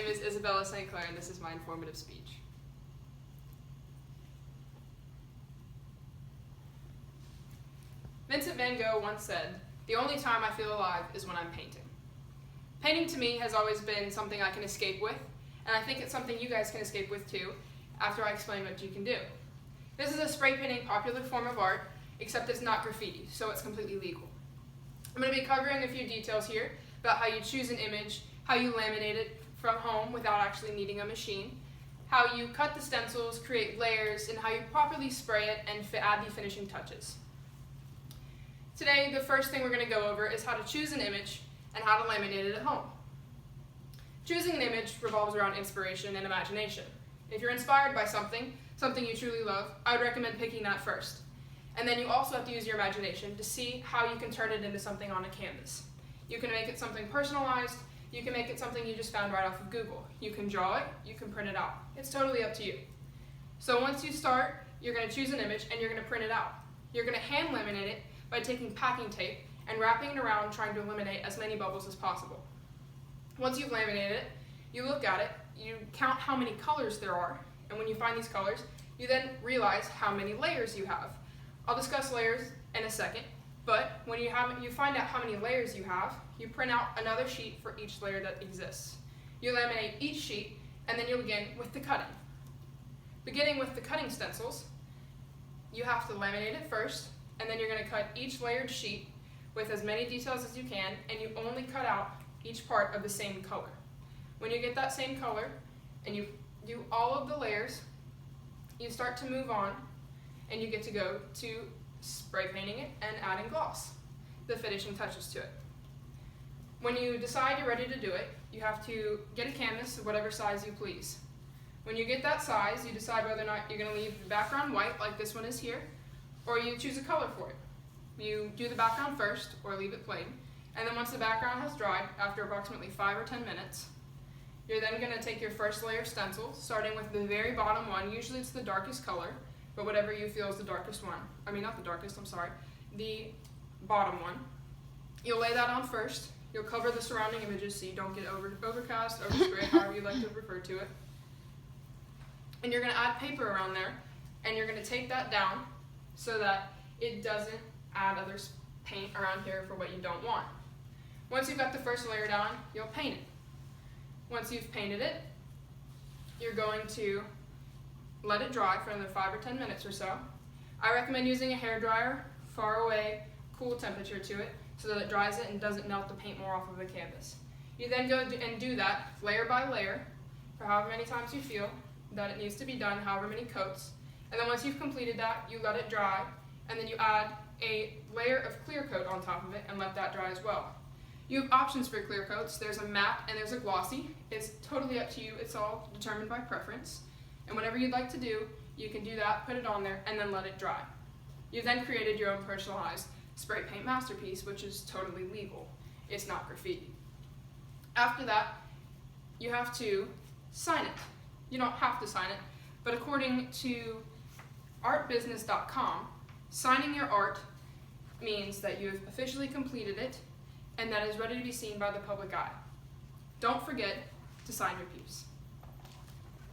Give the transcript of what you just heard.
name is Isabella St. Clair, and this is my informative speech. Vincent van Gogh once said, "The only time I feel alive is when I'm painting." Painting to me has always been something I can escape with, and I think it's something you guys can escape with too, after I explain what you can do. This is a spray painting popular form of art, except it's not graffiti, so it's completely legal. I'm going to be covering a few details here about how you choose an image, how you laminate it from home without actually needing a machine, how you cut the stencils, create layers, and how you properly spray it and add the finishing touches. Today, the first thing we're going to go over is how to choose an image and how to laminate it at home. Choosing an image revolves around inspiration and imagination. If you're inspired by something you truly love, I would recommend picking that first. And then you also have to use your imagination to see how you can turn it into something on a canvas. You can make it something personalized, you can make it something you just found right off of Google. You can draw it, you can print it out. It's totally up to you. So once you start, you're going to choose an image and you're going to print it out. You're going to hand laminate it by taking packing tape and wrapping it around, trying to eliminate as many bubbles as possible. Once you've laminated it, you look at it, you count how many colors there are, and when you find these colors, you then realize how many layers you have. I'll discuss layers in a second, but when you find out how many layers you have, you print out another sheet for each layer that exists. You laminate each sheet, and then you'll begin with the cutting. Beginning with the cutting stencils, you have to laminate it first, and then you're going to cut each layered sheet with as many details as you can, and you only cut out each part of the same color. When you get that same color, and you do all of the layers, you start to move on, and you get to go to spray painting it and adding gloss, the finishing touches to it. When you decide you're ready to do it, you have to get a canvas of whatever size you please. When you get that size, you decide whether or not you're going to leave the background white, like this one is here, or you choose a color for it. You do the background first, or leave it plain, and then once the background has dried, after approximately 5 or 10 minutes, you're then going to take your first layer of stencil, starting with the very bottom one. Usually it's the darkest color, but whatever you feel is the darkest one. Not the darkest, the bottom one. You'll lay that on first. You'll cover the surrounding images so you don't get overcast, overspray, however you like to refer to it. And you're going to add paper around there, and you're going to take that down so that it doesn't add other paint around here for what you don't want. Once you've got the first layer down, you'll paint it. Once you've painted it, you're going to let it dry for another 5 or 10 minutes or so. I recommend using a hairdryer, far away, cool temperature to it, so that it dries it and doesn't melt the paint more off of the canvas. You then go and do that layer by layer for however many times you feel that it needs to be done, however many coats. And then once you've completed that, you let it dry, and then you add a layer of clear coat on top of it and let that dry as well. You have options for clear coats. There's a matte and there's a glossy. It's totally up to you. It's all determined by preference. And whatever you'd like to do, you can do that, put it on there, and then let it dry. You've then created your own personalized spray paint masterpiece, which is totally legal. It's not graffiti. After that, you have to sign it. You don't have to sign it, but according to artbusiness.com, signing your art means that you have officially completed it and that it is ready to be seen by the public eye. Don't forget to sign your piece.